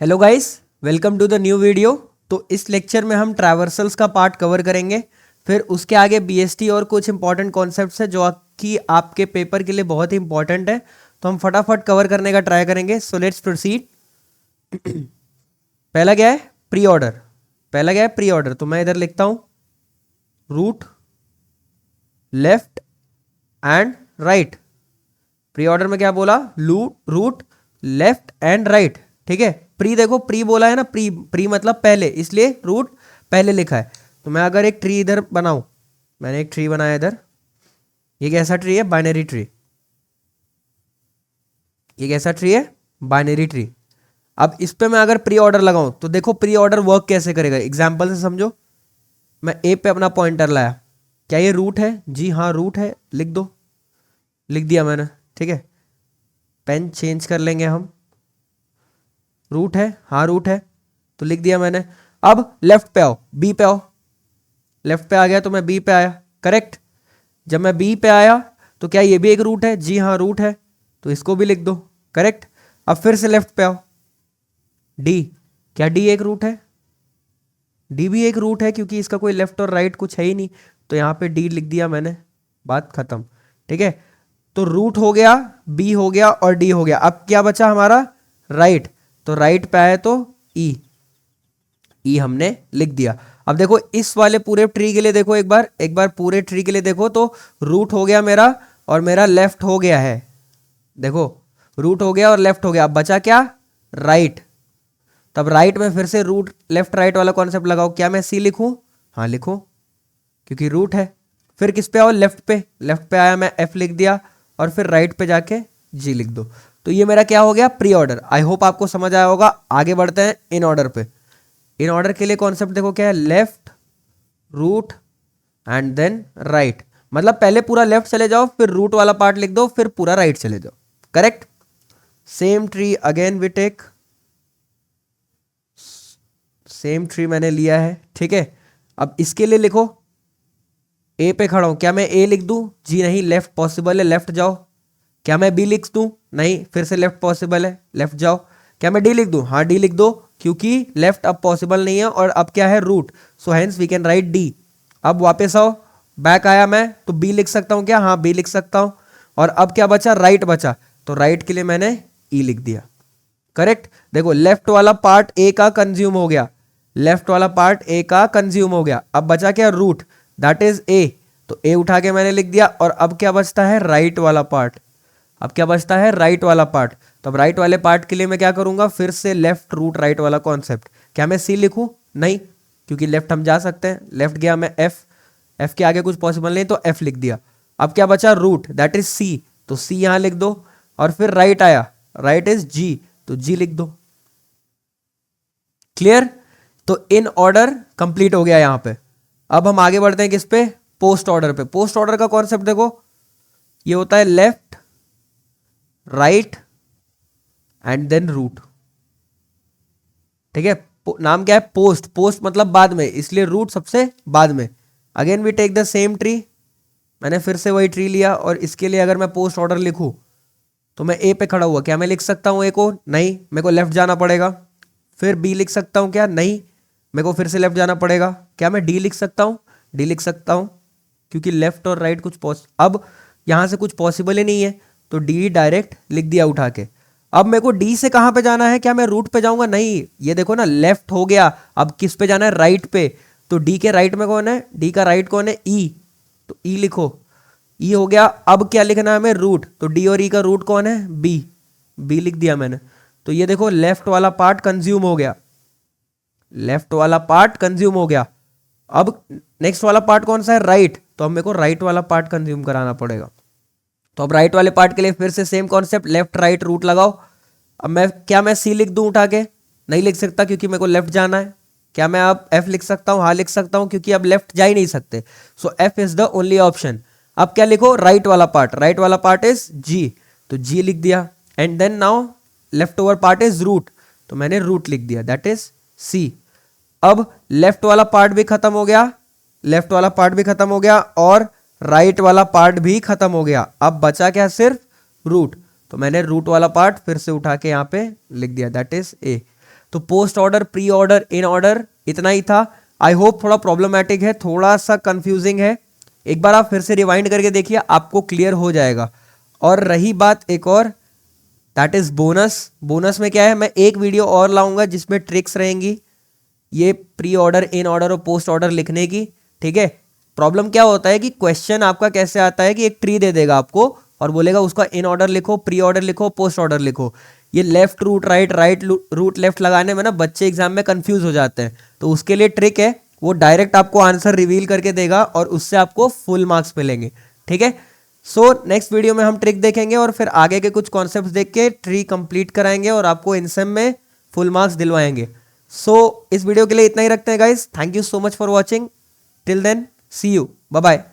Hello guys, welcome to the new video. तो इस lecture में हम ट्रैवर्सल्स का पार्ट कवर करेंगे, फिर उसके आगे बीएसटी और कुछ इंपॉर्टेंट कॉन्सेप्ट्स है जो कि आपके पेपर के लिए बहुत ही इंपॉर्टेंट है। तो हम फटाफट कवर करने का ट्राई करेंगे। So let's proceed. पहला क्या है? Pre order. पहला क्या है? Pre order. तो मैं इधर लिखता हूं root, left and right. Pre order में क्या बोला? Root, left and right. ठीक है। प्री देखो, प्री बोला है ना, प्री प्री मतलब पहले, इसलिए रूट पहले लिखा है। तो मैं अगर एक ट्री इधर बनाऊं, मैंने एक ट्री बनाया इधर, ये कैसा ट्री है? Binary tree. ये कैसा ट्री है? Binary tree. अब इस पे मैं अगर प्री ऑर्डर लगाऊं तो देखो प्री ऑर्डर वर्क कैसे करेगा, एग्जाम्पल से समझो। मैं ए पे अपना पॉइंटर लाया, क्या ये रूट है? जी हाँ रूट है, लिख दो। लिख दिया मैंने। ठीक है। पेन चेंज कर लेंगे हम। रूट है, हाँ रूट है, तो लिख दिया मैंने। अब लेफ्ट पे आओ, बी पे आओ। लेफ्ट पे आ गया तो मैं बी पे आया, करेक्ट। जब मैं बी पे आया तो क्या ये भी एक रूट है? जी हाँ रूट है, तो इसको भी लिख दो, करेक्ट। अब फिर से लेफ्ट पे आओ, डी। क्या डी एक रूट है? डी भी एक रूट है क्योंकि इसका कोई लेफ्ट और राइट कुछ है ही नहीं, तो यहां पे डी लिख दिया मैंने, बात खत्म। ठीक है। तो रूट हो गया, बी हो गया और डी हो गया। अब क्या बचा हमारा? राइट। तो राइट पे आए तो ई, ई हमने लिख दिया। अब देखो इस वाले पूरे ट्री के लिए देखो, एक बार पूरे ट्री के लिए देखो तो रूट हो गया मेरा और मेरा लेफ्ट हो गया है। देखो रूट हो गया और लेफ्ट हो गया। अब बचा क्या? राइट। तब राइट में फिर से रूट लेफ्ट राइट वाला कॉन्सेप्ट लगाओ। क्या मैं सी लिखूं? हाँ लिखो, क्योंकि रूट है। फिर किस पे आओ? लेफ्ट पे। लेफ्ट पे आया, मैं एफ लिख दिया और फिर राइट पे जाके जी लिख दो। तो ये मेरा क्या हो गया? Pre order. आई होप आपको समझ आया होगा। आगे बढ़ते हैं इन ऑर्डर पे। इन ऑर्डर के लिए कॉन्सेप्ट देखो क्या है? Left, root and then right. मतलब पहले पूरा लेफ्ट चले जाओ, फिर रूट वाला पार्ट लिख दो, फिर पूरा राइट चले जाओ, correct. Same tree again we take, same tree मैंने लिया है। ठीक है। अब इसके लिए लिखो, ए पे खड़ा हूं, क्या मैं ए लिख दूं? जी नहीं, लेफ्ट पॉसिबल है, लेफ्ट जाओ। क्या मैं बी लिख दूं? नहीं, फिर से लेफ्ट पॉसिबल है, लेफ्ट जाओ। क्या मैं डी लिख दूं? हाँ डी लिख दो, क्योंकि लेफ्ट अब पॉसिबल नहीं है और अब क्या है? Root. So hence we can write D. अब वापस आओ, बैक आया मैं तो बी लिख सकता हूं क्या? हाँ बी लिख सकता हूं। और अब क्या बचा? राइट बचा, तो राइट के लिए मैंने ई लिख दिया, करेक्ट। देखो लेफ्ट वाला पार्ट ए का कंज्यूम हो गया, लेफ्ट वाला पार्ट ए का कंज्यूम हो गया। अब बचा क्या? Root, that is A. तो ए उठा के मैंने लिख दिया। और अब क्या बचता है? राइट वाला पार्ट। अब क्या बचता है? राइट वाला पार्ट। तो अब राइट वाले पार्ट के लिए मैं क्या करूंगा? फिर से लेफ्ट रूट राइट वाला कॉन्सेप्ट। क्या मैं सी लिखूं? नहीं, क्योंकि लेफ्ट हम जा सकते हैं। लेफ्ट गया मैं एफ, एफ के आगे कुछ पॉसिबल नहीं तो एफ लिख दिया। अब क्या बचा? रूट, दैट इज सी, तो सी यहां लिख दो। और फिर राइट आया, राइट इज जी, तो जी लिख दो। क्लियर? तो इन ऑर्डर कंप्लीट हो गया यहां पे। अब हम आगे बढ़ते हैं किस पे? पोस्ट ऑर्डर पे। पोस्ट ऑर्डर का कॉन्सेप्ट देखो, ये होता है left, right and then root. ठीक है। नाम क्या है? पोस्ट। पोस्ट मतलब बाद में, इसलिए रूट सबसे बाद में। Again we take the same tree. मैंने फिर से वही ट्री लिया और इसके लिए अगर मैं पोस्ट ऑर्डर लिखूं तो मैं ए पे खड़ा हुआ, क्या मैं लिख सकता हूं ए को? नहीं, मेरे को लेफ्ट जाना पड़ेगा। फिर बी लिख सकता हूं क्या? नहीं, मेरे को फिर से लेफ्ट जाना पड़ेगा। क्या मैं डी लिख सकता हूं? डी लिख सकता हूं, क्योंकि लेफ्ट और राइट अब यहां से कुछ पॉसिबल ही नहीं है, तो डी डायरेक्ट लिख दिया उठा के। अब मेरे को डी से कहां पे जाना है? क्या मैं रूट पे जाऊंगा? नहीं, ये देखो ना, लेफ्ट हो गया। अब किस पे जाना है? राइट पे। तो डी के राइट में कौन है? डी का राइट कौन है? ई, तो ई लिखो। ई हो गया। अब क्या लिखना है हमें? रूट। तो डी और ई का रूट कौन है? बी, बी लिख दिया मैंने। तो ये देखो लेफ्ट वाला पार्ट कंज्यूम हो गया, लेफ्ट वाला पार्ट कंज्यूम हो गया। अब नेक्स्ट वाला पार्ट कौन सा है? राइट। तो अब मेरे को राइट वाला पार्ट कंज्यूम कराना पड़ेगा। तो अब राइट वाले पार्ट के लिए फिर से same concept, left right root लगाओ। अब मैं सी लिख दूं उठा के? नहीं लिख सकता, क्योंकि मेरे को लेफ्ट जाना है। क्या मैं अब एफ लिख सकता हूं? हाँ लिख सकता हूं, क्योंकि अब लेफ्ट जा ही नहीं सकते। So F is the only option. अब क्या लिखो? राइट वाला पार्ट। राइट वाला पार्ट इज जी, तो जी लिख दिया। And then now left over part is root, तो मैंने रूट लिख दिया, दैट इज सी। अब लेफ्ट वाला पार्ट भी खत्म हो गया, लेफ्ट वाला पार्ट भी खत्म हो गया और राइट वाला पार्ट भी खत्म हो गया। अब बचा क्या? सिर्फ रूट। तो मैंने रूट वाला पार्ट फिर से उठा के यहां पे लिख दिया, दैट इज ए। तो post order, pre order, in order, इतना ही था। आई होप थोड़ा प्रॉब्लमैटिक है, थोड़ा सा कंफ्यूजिंग है, एक बार आप फिर से रिवाइंड करके देखिए, आपको क्लियर हो जाएगा। और रही बात एक और, दैट इज बोनस। बोनस में क्या है, मैं एक वीडियो और लाऊंगा जिसमें ट्रिक्स रहेंगी ये प्री ऑर्डर, इन ऑर्डर और पोस्ट ऑर्डर लिखने की, ठीक है। प्रॉब्लम क्या होता है कि क्वेश्चन आपका कैसे आता है कि एक ट्री दे देगा आपको और बोलेगा उसका इन ऑर्डर लिखो, प्री ऑर्डर लिखो, पोस्ट ऑर्डर लिखो। ये left root right, right root left लगाने में ना बच्चे एग्जाम में कंफ्यूज हो जाते हैं। तो उसके लिए ट्रिक है, वो डायरेक्ट आपको आंसर रिवील करके देगा और उससे आपको फुल मार्क्स मिलेंगे, ठीक है। सो नेक्स्ट वीडियो में हम ट्रिक देखेंगे और फिर आगे के कुछ कॉन्सेप्ट्स देख के ट्री कंप्लीट कराएंगे और आपको इनसेम में फुल मार्क्स दिलवाएंगे। सो इस वीडियो के लिए इतना ही रखते हैं guys. Thank you so much for watching. Till then see you, bye bye.